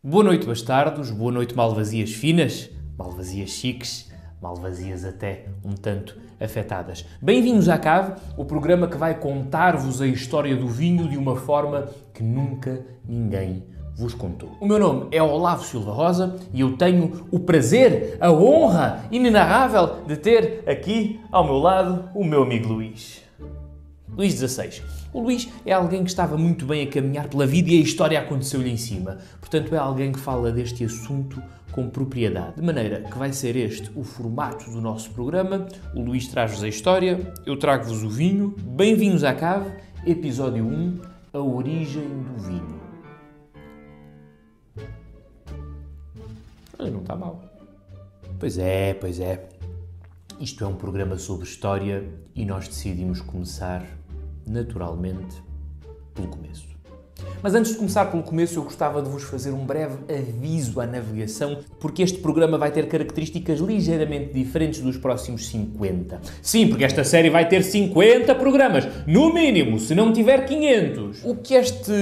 Boa noite, bastardos. Boa noite, malvazias finas, malvazias chiques, malvazias até um tanto afetadas. Bem-vindos à Cave, o programa que vai contar-vos a história do vinho de uma forma que nunca ninguém vos contou. O meu nome é Olavo Silva Rosa e eu tenho o prazer, a honra inenarrável de ter aqui ao meu lado o meu amigo Luís. Luís XVI. O Luís é alguém que estava muito bem a caminhar pela vida e a história aconteceu-lhe em cima. Portanto, é alguém que fala deste assunto com propriedade. De maneira que vai ser este o formato do nosso programa. O Luís traz-vos a história, eu trago-vos o vinho. Bem-vindos à Cave, episódio 1, a origem do vinho. Olha, não está mal. Pois é. Isto é um programa sobre história e nós decidimos começar, naturalmente, pelo começo. Mas antes de começar pelo começo, eu gostava de vos fazer um breve aviso à navegação, porque este programa vai ter características ligeiramente diferentes dos próximos 50. Sim, porque esta série vai ter 50 programas, no mínimo, se não tiver 500. O que este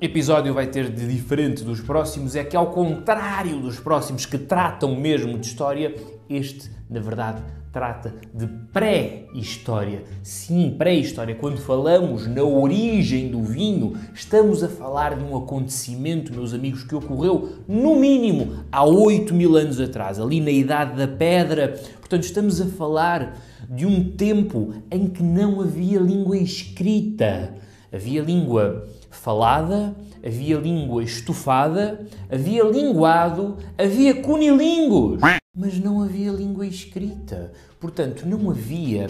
episódio vai ter de diferente dos próximos é que, ao contrário dos próximos que tratam mesmo de história, este, na verdade, trata de pré-história. Sim, pré-história. Quando falamos na origem do vinho, estamos a falar de um acontecimento, meus amigos, que ocorreu, no mínimo, há 8.000 anos atrás, ali na Idade da Pedra. Portanto, estamos a falar de um tempo em que não havia língua escrita. Havia língua falada, havia língua estufada, havia linguado, havia cunilingus. Mas não havia língua escrita. Portanto, não havia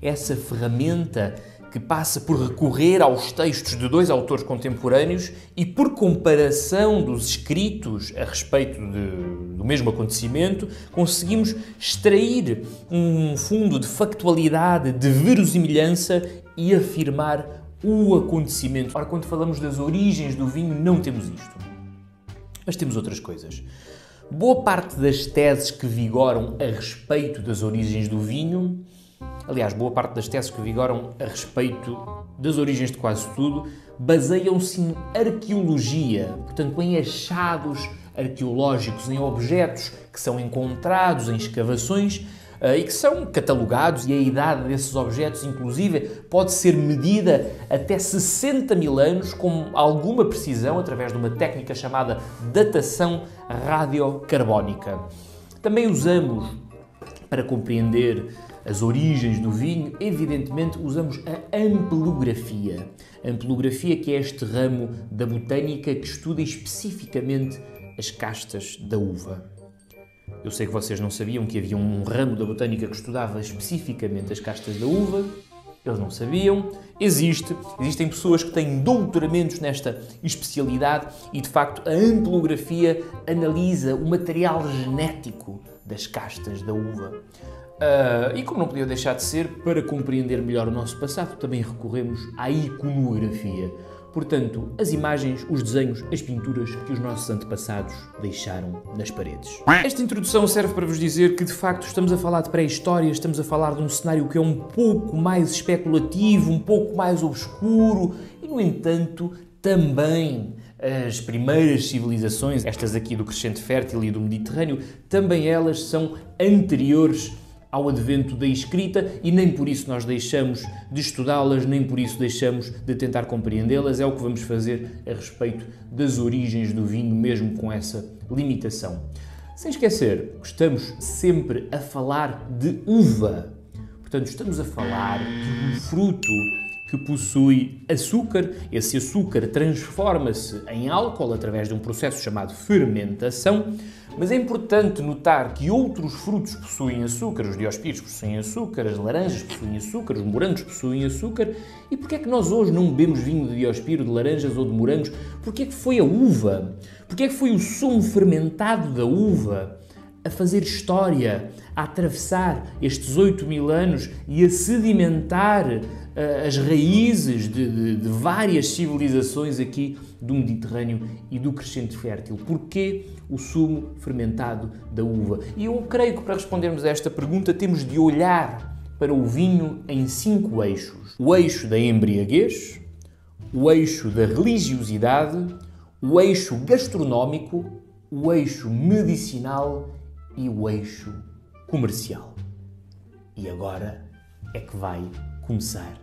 essa ferramenta que passa por recorrer aos textos de dois autores contemporâneos e, por comparação dos escritos a respeito do mesmo acontecimento, conseguimos extrair um fundo de factualidade, de verosimilhança e afirmar o acontecimento. Ora, quando falamos das origens do vinho, não temos isto. Mas temos outras coisas. Boa parte das teses que vigoram a respeito das origens do vinho, aliás, boa parte das teses que vigoram a respeito das origens de quase tudo, baseiam-se em arqueologia, portanto, em achados arqueológicos, em objetos que são encontrados em escavações e que são catalogados, e a idade desses objetos, inclusive, pode ser medida até 60.000 anos com alguma precisão através de uma técnica chamada datação radiocarbónica. Também usamos, para compreender as origens do vinho, evidentemente usamos a ampelografia. A ampelografia, que é este ramo da botânica que estuda especificamente as castas da uva. Eu sei que vocês não sabiam que havia um ramo da botânica que estudava especificamente as castas da uva. Eles não sabiam. Existem pessoas que têm doutoramentos nesta especialidade e, de facto, a ampelografia analisa o material genético das castas da uva. E como não podia deixar de ser, para compreender melhor o nosso passado, também recorremos à iconografia. Portanto, as imagens, os desenhos, as pinturas que os nossos antepassados deixaram nas paredes. Esta introdução serve para vos dizer que, de facto, estamos a falar de pré-história, estamos a falar de um cenário que é um pouco mais especulativo, um pouco mais obscuro e, no entanto, também as primeiras civilizações, estas aqui do Crescente Fértil e do Mediterrâneo, também elas são anteriores ao advento da escrita e nem por isso nós deixamos de estudá-las, nem por isso deixamos de tentar compreendê-las. É o que vamos fazer a respeito das origens do vinho, mesmo com essa limitação. Sem esquecer, estamos sempre a falar de uva. Portanto, estamos a falar de um fruto que possui açúcar. Esse açúcar transforma-se em álcool através de um processo chamado fermentação. Mas é importante notar que outros frutos possuem açúcar, os diospírios possuem açúcar, as laranjas possuem açúcar, os morangos possuem açúcar. E porquê é que nós hoje não bebemos vinho de diospírio, de laranjas ou de morangos? Porquê é que foi a uva? Porquê é que foi o sumo fermentado da uva a fazer história, a atravessar estes 8.000 anos e a sedimentar as raízes de várias civilizações aqui do Mediterrâneo e do Crescente Fértil? Porquê o sumo fermentado da uva? E eu creio que para respondermos a esta pergunta temos de olhar para o vinho em 5 eixos. O eixo da embriaguez, o eixo da religiosidade, o eixo gastronómico, o eixo medicinal e o eixo comercial. E agora é que vai começar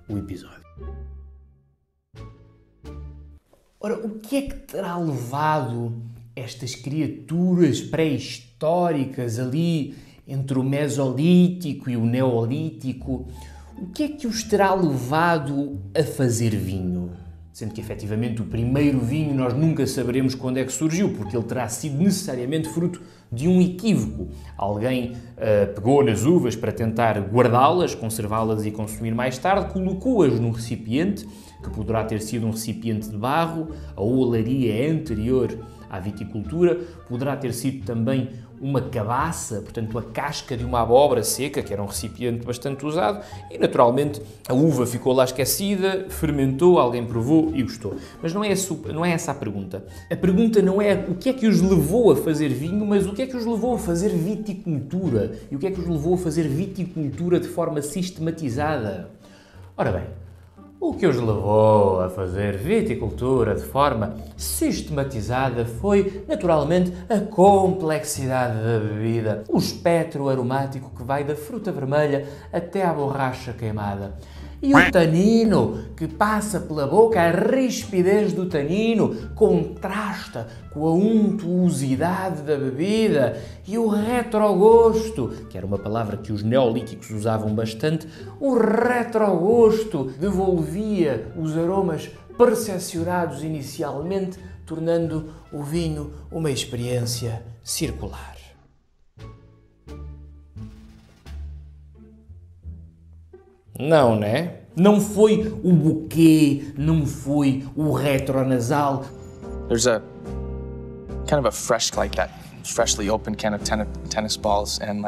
o episódio. Ora, o que é que terá levado estas criaturas pré-históricas ali entre o Mesolítico e o Neolítico? O que é que os terá levado a fazer vinho? Sendo que, efetivamente, o primeiro vinho nós nunca saberemos quando é que surgiu, porque ele terá sido necessariamente fruto de um equívoco. Alguém pegou nas uvas para tentar guardá-las, conservá-las e consumir mais tarde, colocou-as num recipiente, que poderá ter sido um recipiente de barro, a olaria é anterior à viticultura, poderá ter sido também uma cabaça, portanto a casca de uma abóbora seca, que era um recipiente bastante usado, e naturalmente a uva ficou lá esquecida, fermentou, alguém provou e gostou. Mas não é essa a pergunta. A pergunta não é o que é que os levou a fazer vinho, mas o que é que os levou a fazer viticultura. E o que é que os levou a fazer viticultura de forma sistematizada? Ora bem, o que os levou a fazer viticultura de forma sistematizada foi, naturalmente, a complexidade da bebida, o espectro aromático que vai da fruta vermelha até à borracha queimada. E o tanino que passa pela boca, a rispidez do tanino contrasta com a untuosidade da bebida e o retrogosto, que era uma palavra que os neolíticos usavam bastante, o retrogosto devolvia os aromas percepcionados inicialmente, tornando o vinho uma experiência circular. Não, né? Não foi o buquê, não foi o retronasal. There's a kind of a fresh, like that freshly opened can of tennis balls and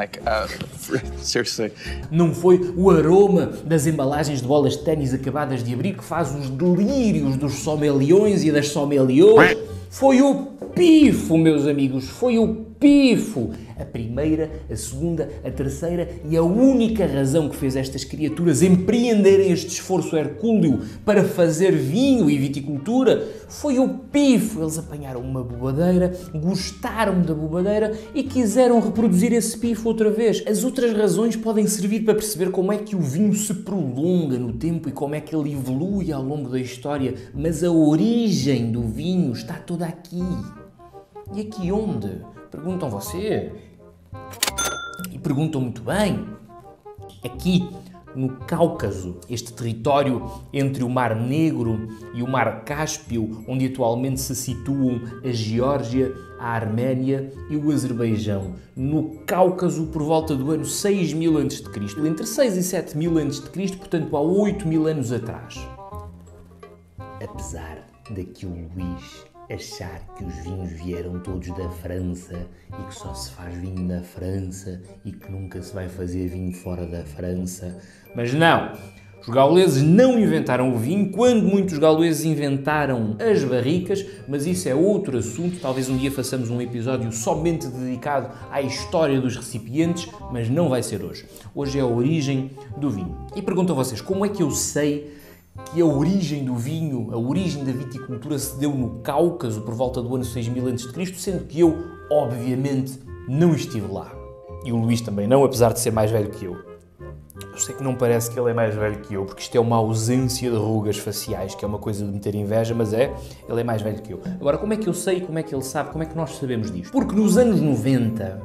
seriously. Não foi o aroma das embalagens de bolas de ténis acabadas de abrir que faz os delírios dos sommeliões e das sommeliers. Foi o pifo, meus amigos, foi o pifo. A primeira, a segunda, a terceira e a única razão que fez estas criaturas empreenderem este esforço hercúleo para fazer vinho e viticultura foi o pifo. Eles apanharam uma bobadeira, gostaram da bobadeira e quiseram reproduzir esse pifo outra vez. As outras razões podem servir para perceber como é que o vinho se prolonga no tempo e como é que ele evolui ao longo da história, mas a origem do vinho está toda aqui. E aqui onde? Perguntam vocês. E perguntam muito bem. Aqui no Cáucaso, este território entre o Mar Negro e o Mar Cáspio, onde atualmente se situam a Geórgia, a Arménia e o Azerbaijão. No Cáucaso, por volta do ano 6000 a.C., entre 6 e 7000 a.C., portanto há 8000 anos atrás. Apesar daqui o Luís achar que os vinhos vieram todos da França e que só se faz vinho na França e que nunca se vai fazer vinho fora da França. Mas não! Os gauleses não inventaram o vinho, quando muitos gauleses inventaram as barricas, mas isso é outro assunto. Talvez um dia façamos um episódio somente dedicado à história dos recipientes, mas não vai ser hoje. Hoje é a origem do vinho. E pergunto a vocês, como é que eu sei que a origem do vinho, a origem da viticultura se deu no Cáucaso por volta do ano 6000 a.C., sendo que eu, obviamente, não estive lá. E o Luís também não, apesar de ser mais velho que eu. Eu sei que não parece que ele é mais velho que eu, porque isto é uma ausência de rugas faciais, que é uma coisa de meter inveja, mas ele é mais velho que eu. Agora, como é que eu sei, como é que ele sabe, como é que nós sabemos disto? Porque nos anos 90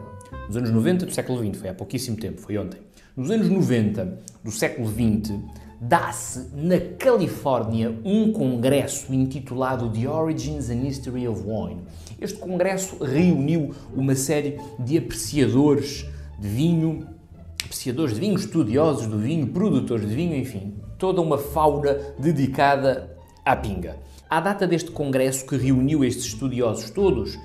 do século XX, foi há pouquíssimo tempo, foi ontem, nos anos 90 do século XX, dá-se na Califórnia um congresso intitulado The Origins and History of Wine. Este congresso reuniu uma série de apreciadores de vinho, estudiosos do vinho, produtores de vinho, enfim, toda uma fauna dedicada à pinga. À data deste congresso que reuniu estes estudiosos todos,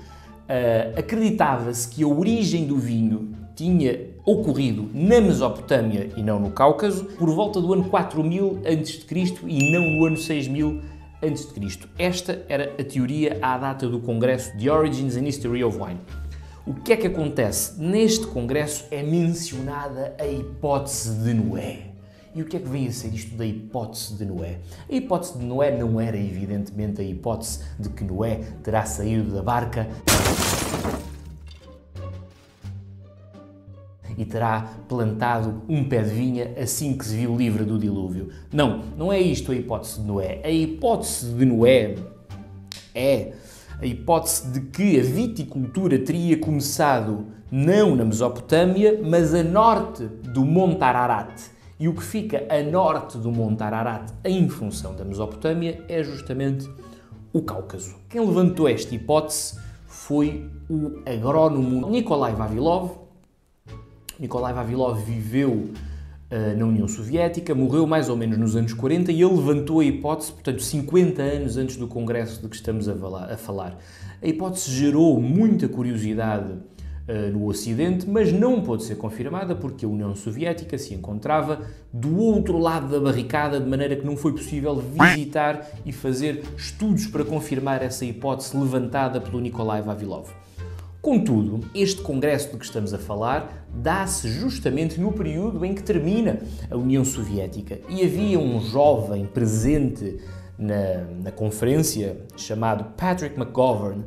acreditava-se que a origem do vinho tinha ocorrido na Mesopotâmia e não no Cáucaso, por volta do ano 4000 a.C. e não no ano 6000 a.C. Esta era a teoria à data do congresso The Origins and History of Wine. O que é que acontece? Neste congresso é mencionada a hipótese de Noé. E o que é que vem a ser isto da hipótese de Noé? A hipótese de Noé não era, evidentemente, a hipótese de que Noé terá saído da barca e terá plantado um pé de vinha assim que se viu livre do dilúvio. Não, não é isto a hipótese de Noé. A hipótese de Noé é a hipótese de que a viticultura teria começado não na Mesopotâmia, mas a norte do Monte Ararat. E o que fica a norte do Monte Ararat, em função da Mesopotâmia, é justamente o Cáucaso. Quem levantou esta hipótese foi o agrónomo Nikolai Vavilov. Nikolai Vavilov viveu na União Soviética, morreu mais ou menos nos anos 40 e ele levantou a hipótese, portanto, 50 anos antes do congresso de que estamos a falar. A hipótese gerou muita curiosidade no Ocidente, mas não pôde ser confirmada porque a União Soviética se encontrava do outro lado da barricada, de maneira que não foi possível visitar e fazer estudos para confirmar essa hipótese levantada pelo Nikolai Vavilov. Contudo, este congresso de que estamos a falar dá-se justamente no período em que termina a União Soviética e havia um jovem presente na conferência chamado Patrick McGovern.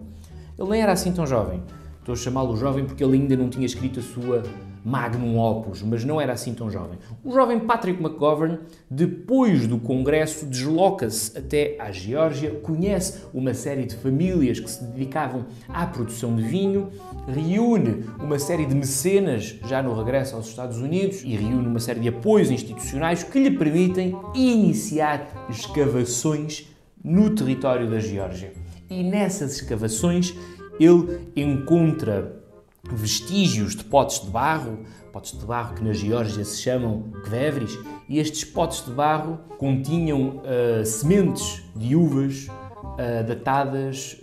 Ele nem era assim tão jovem. Estou a chamá-lo jovem porque ele ainda não tinha escrito a sua magnum opus, mas não era assim tão jovem. O jovem Patrick McGovern, depois do congresso, desloca-se até à Geórgia, conhece uma série de famílias que se dedicavam à produção de vinho, reúne uma série de mecenas já no regresso aos Estados Unidos e reúne uma série de apoios institucionais que lhe permitem iniciar escavações no território da Geórgia. E nessas escavações ele encontra vestígios de potes de barro que na Geórgia se chamam kvevris, e estes potes de barro continham sementes de uvas datadas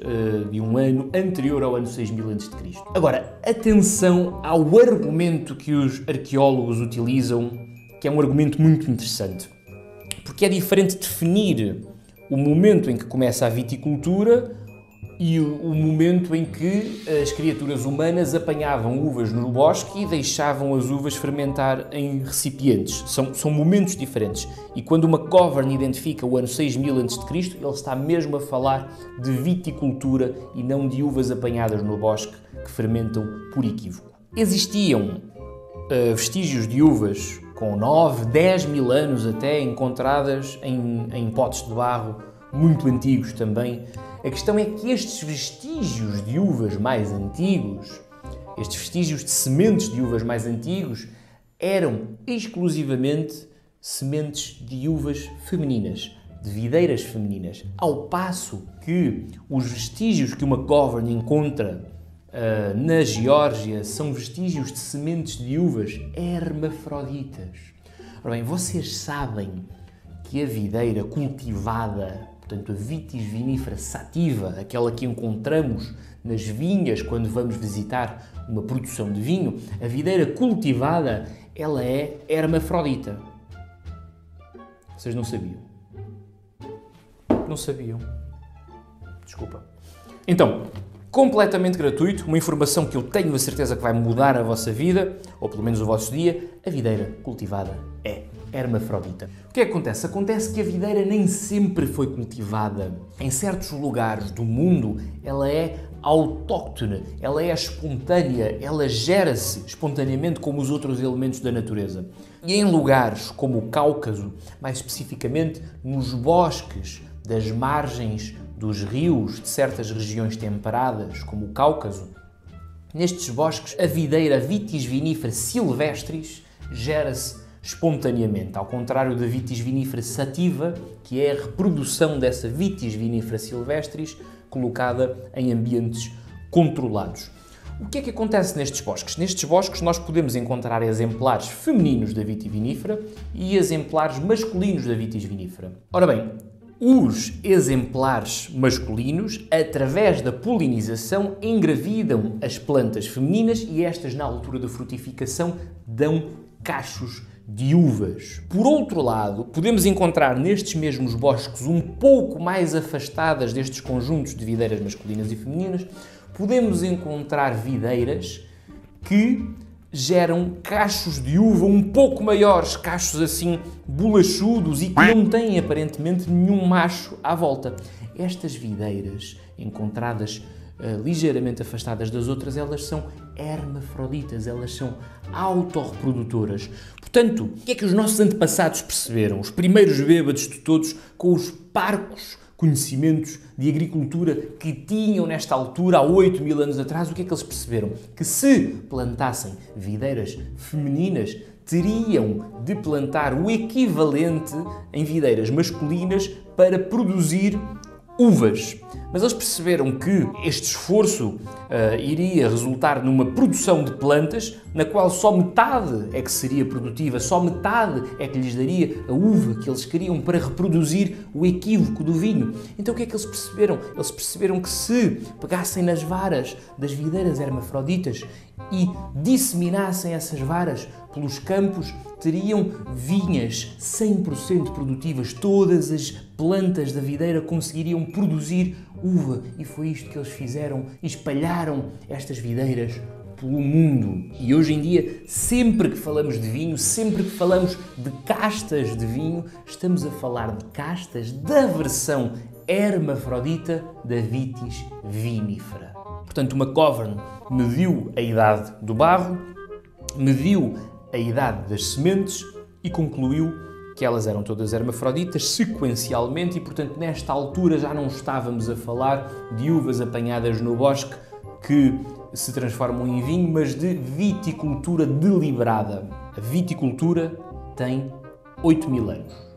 de um ano anterior ao ano 6000 a.C. Agora, atenção ao argumento que os arqueólogos utilizam, que é um argumento muito interessante, porque é diferente definir o momento em que começa a viticultura e o momento em que as criaturas humanas apanhavam uvas no bosque e deixavam as uvas fermentar em recipientes. São momentos diferentes. E quando o McGovern identifica o ano 6000 a.C., ele está mesmo a falar de viticultura e não de uvas apanhadas no bosque que fermentam por equívoco. Existiam vestígios de uvas com 9, 10 mil anos até encontradas em potes de barro muito antigos também. A questão é que estes vestígios de uvas mais antigos, estes vestígios de sementes de uvas mais antigos, eram exclusivamente sementes de uvas femininas, de videiras femininas, ao passo que os vestígios que o McGovern encontra na Geórgia são vestígios de sementes de uvas hermafroditas. Ora bem, vocês sabem que a videira cultivada, portanto a Vitis vinifera sativa, aquela que encontramos nas vinhas quando vamos visitar uma produção de vinho, a videira cultivada, ela é hermafrodita. Vocês não sabiam? Não sabiam? Desculpa. Então, completamente gratuito, uma informação que eu tenho a certeza que vai mudar a vossa vida, ou pelo menos o vosso dia, a videira cultivada é hermafrodita. O que é que acontece? Acontece que a videira nem sempre foi cultivada. Em certos lugares do mundo, ela é autóctone, ela é espontânea, ela gera-se espontaneamente como os outros elementos da natureza. E em lugares como o Cáucaso, mais especificamente nos bosques das margens dos rios de certas regiões temperadas, como o Cáucaso, nestes bosques a videira Vitis vinifera silvestris gera-se espontaneamente, ao contrário da Vitis vinifera sativa, que é a reprodução dessa Vitis vinifera silvestris colocada em ambientes controlados. O que é que acontece nestes bosques? Nestes bosques nós podemos encontrar exemplares femininos da Vitis vinifera e exemplares masculinos da Vitis vinifera. Ora bem, os exemplares masculinos, através da polinização, engravidam as plantas femininas e estas, na altura da frutificação, dão cachos de uvas. Por outro lado, podemos encontrar nestes mesmos bosques um pouco mais afastadas destes conjuntos de videiras masculinas e femininas, podemos encontrar videiras que geram cachos de uva um pouco maiores, cachos assim bolachudos e que não têm aparentemente nenhum macho à volta. Estas videiras, encontradas ligeiramente afastadas das outras, elas são hermafroditas, elas são autorreprodutoras. Portanto, o que é que os nossos antepassados perceberam? Os primeiros bêbados de todos, com os parcos conhecimentos de agricultura que tinham nesta altura, há 8.000 anos atrás, o que é que eles perceberam? Que se plantassem videiras femininas, teriam de plantar o equivalente em videiras masculinas para produzir uvas. Mas eles perceberam que este esforço iria resultar numa produção de plantas na qual só metade é que seria produtiva, só metade é que lhes daria a uva que eles queriam para reproduzir o equívoco do vinho. Então o que é que eles perceberam? Eles perceberam que se pegassem nas varas das videiras hermafroditas e disseminassem essas varas pelos campos, teriam vinhas 100% produtivas. Todas as plantas da videira conseguiriam produzir uva. E foi isto que eles fizeram. Espalharam estas videiras pelo mundo. E hoje em dia, sempre que falamos de vinho, sempre que falamos de castas de vinho, estamos a falar de castas da versão hermafrodita da Vitis vinifera. Portanto, uma Govern mediu a idade do barro, mediu a idade das sementes e concluiu que elas eram todas hermafroditas sequencialmente e, portanto, nesta altura já não estávamos a falar de uvas apanhadas no bosque que se transformam em vinho, mas de viticultura deliberada. A viticultura tem 8.000 anos.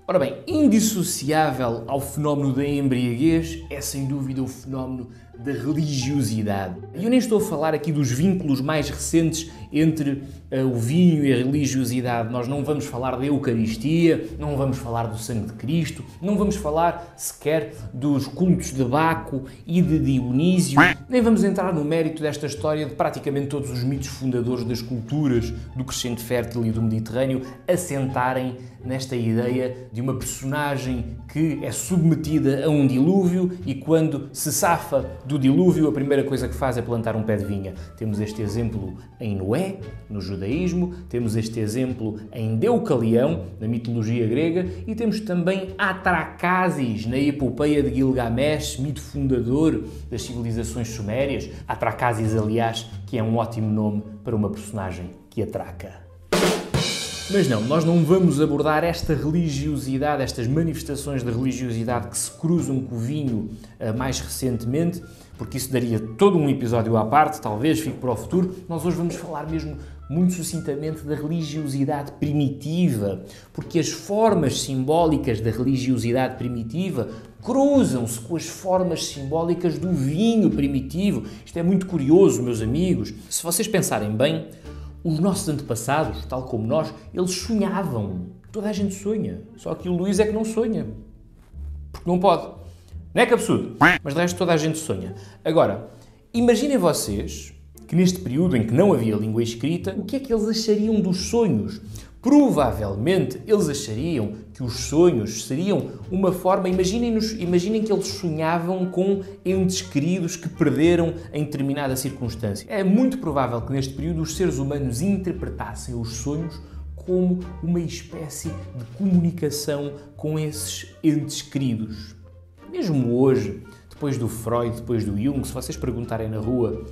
Ora bem, indissociável ao fenómeno da embriaguez é sem dúvida o fenómeno da religiosidade. E eu nem estou a falar aqui dos vínculos mais recentes entre o vinho e a religiosidade. Nós não vamos falar da Eucaristia, não vamos falar do sangue de Cristo, não vamos falar sequer dos cultos de Baco e de Dionísio, nem vamos entrar no mérito desta história de praticamente todos os mitos fundadores das culturas do crescente fértil e do Mediterrâneo assentarem nesta ideia de uma personagem que é submetida a um dilúvio e quando se safa do dilúvio a primeira coisa que faz é plantar um pé de vinha. Temos este exemplo em Noé, no judaísmo, temos este exemplo em Deucalião, na mitologia grega, e temos também Atracasis, na epopeia de Gilgamesh, mito fundador das civilizações sumérias. Atracasis, aliás, que é um ótimo nome para uma personagem que atraca. Mas não, nós não vamos abordar esta religiosidade, estas manifestações de religiosidade que se cruzam com o vinho mais recentemente, porque isso daria todo um episódio à parte, talvez fique para o futuro. Nós hoje vamos falar mesmo muito sucintamente da religiosidade primitiva, porque as formas simbólicas da religiosidade primitiva cruzam-se com as formas simbólicas do vinho primitivo. Isto é muito curioso, meus amigos. Se vocês pensarem bem, os nossos antepassados, tal como nós, eles sonhavam. Toda a gente sonha. Só que o Luís é que não sonha. Porque não pode. Não é que absurdo? Mas de resto toda a gente sonha. Agora, imaginem vocês que neste período em que não havia língua escrita, o que é que eles achariam dos sonhos? Provavelmente eles achariam que os sonhos seriam uma forma... Imaginem que eles sonhavam com entes queridos que perderam em determinada circunstância. É muito provável que neste período os seres humanos interpretassem os sonhos como uma espécie de comunicação com esses entes queridos. Mesmo hoje, depois do Freud, depois do Jung, se vocês perguntarem na rua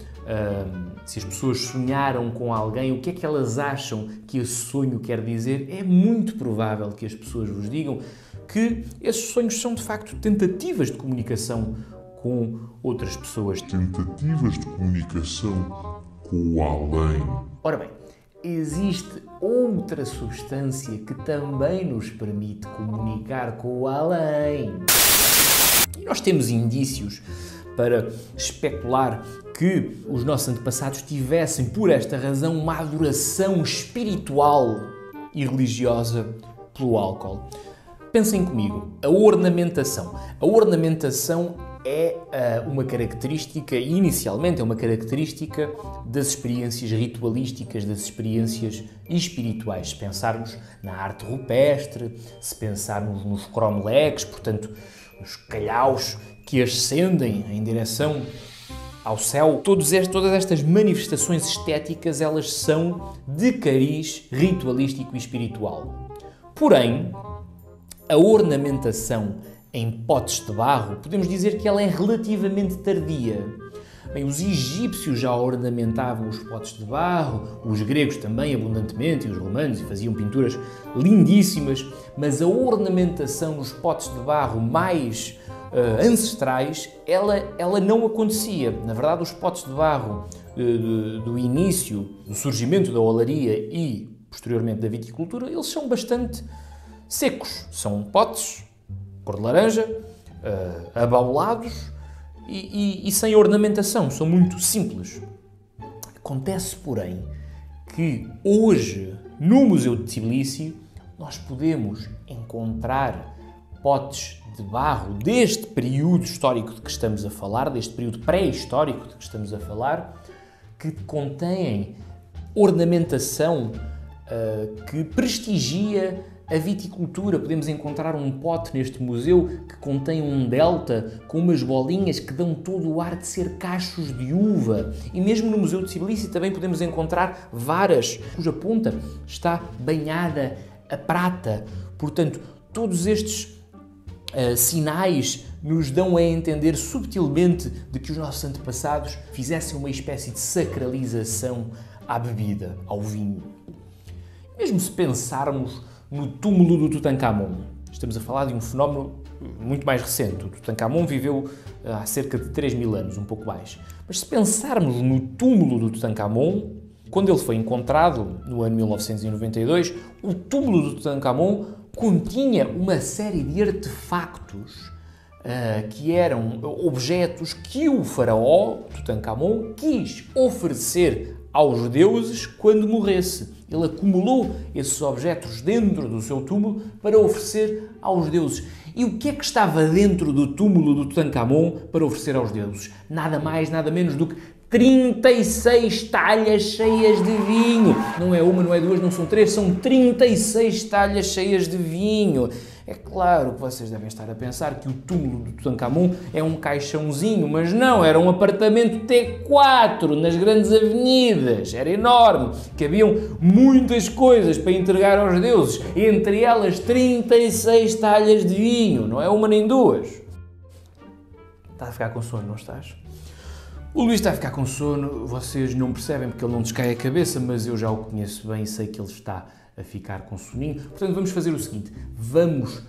se as pessoas sonharam com alguém, o que é que elas acham que esse sonho quer dizer, é muito provável que as pessoas vos digam que esses sonhos são de facto tentativas de comunicação com outras pessoas. Tentativas de comunicação com o além. Ora bem, existe outra substância que também nos permite comunicar com o além. E nós temos indícios para especular que os nossos antepassados tivessem, por esta razão, uma adoração espiritual e religiosa pelo álcool. Pensem comigo, a ornamentação. A ornamentação é uma característica, inicialmente é uma característica das experiências ritualísticas, das experiências espirituais. Se pensarmos na arte rupestre, se pensarmos nos cromlechs, portanto, os calhaus que ascendem em direção ao céu, todas estas manifestações estéticas, elas são de cariz ritualístico e espiritual. Porém, a ornamentação em potes de barro, podemos dizer que ela é relativamente tardia. Bem, os egípcios já ornamentavam os potes de barro, os gregos também abundantemente, e os romanos, e faziam pinturas lindíssimas, mas a ornamentação nos potes de barro mais ancestrais, ela não acontecia. Na verdade, os potes de barro do início, do surgimento da olaria e, posteriormente, da viticultura, eles são bastante secos. São potes cor de laranja, abaulados e sem ornamentação, são muito simples. Acontece, porém, que hoje, no Museu de Tbilisi, nós podemos encontrar potes de barro deste período histórico de que estamos a falar, deste período pré-histórico de que estamos a falar, que contêm ornamentação que prestigia a viticultura. Podemos encontrar um pote neste museu que contém um delta com umas bolinhas que dão todo o ar de ser cachos de uva. E mesmo no Museu de Tbilisi também podemos encontrar varas cuja ponta está banhada a prata. Portanto, todos estes sinais nos dão a entender subtilmente de que os nossos antepassados fizessem uma espécie de sacralização à bebida, ao vinho. Mesmo se pensarmos no túmulo do Tutankhamon, estamos a falar de um fenómeno muito mais recente. O Tutankhamon viveu há cerca de 3.000 anos, um pouco mais. Mas se pensarmos no túmulo do Tutankhamon, quando ele foi encontrado, no ano 1992, o túmulo do Tutankhamon continha uma série de artefactos que eram objetos que o faraó Tutankhamon quis oferecer aos deuses quando morresse. Ele acumulou esses objetos dentro do seu túmulo para oferecer aos deuses. E o que é que estava dentro do túmulo do Tutankhamon para oferecer aos deuses? Nada mais, nada menos do que 36 talhas cheias de vinho. Não é uma, não é duas, não são três, são 36 talhas cheias de vinho. É claro que vocês devem estar a pensar que o túmulo do Tutankhamon é um caixãozinho, mas não, era um apartamento T4 nas grandes avenidas, era enorme, cabiam muitas coisas para entregar aos deuses, entre elas 36 talhas de vinho, não é uma nem duas. Estás a ficar com sono, não estás? O Luís está a ficar com sono, vocês não percebem porque ele não descai a cabeça, mas eu já o conheço bem e sei que ele está a ficar com soninho. Portanto, vamos fazer o seguinte, vamos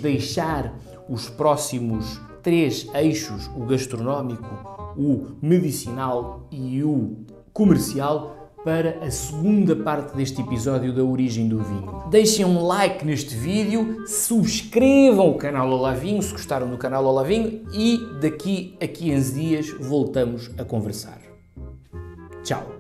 deixar os próximos 3 eixos, o gastronómico, o medicinal e o comercial, para a segunda parte deste episódio da origem do vinho. Deixem um like neste vídeo, subscrevam o canal Olá Vinho, se gostaram do canal Olá Vinho, e daqui a 15 dias voltamos a conversar. Tchau!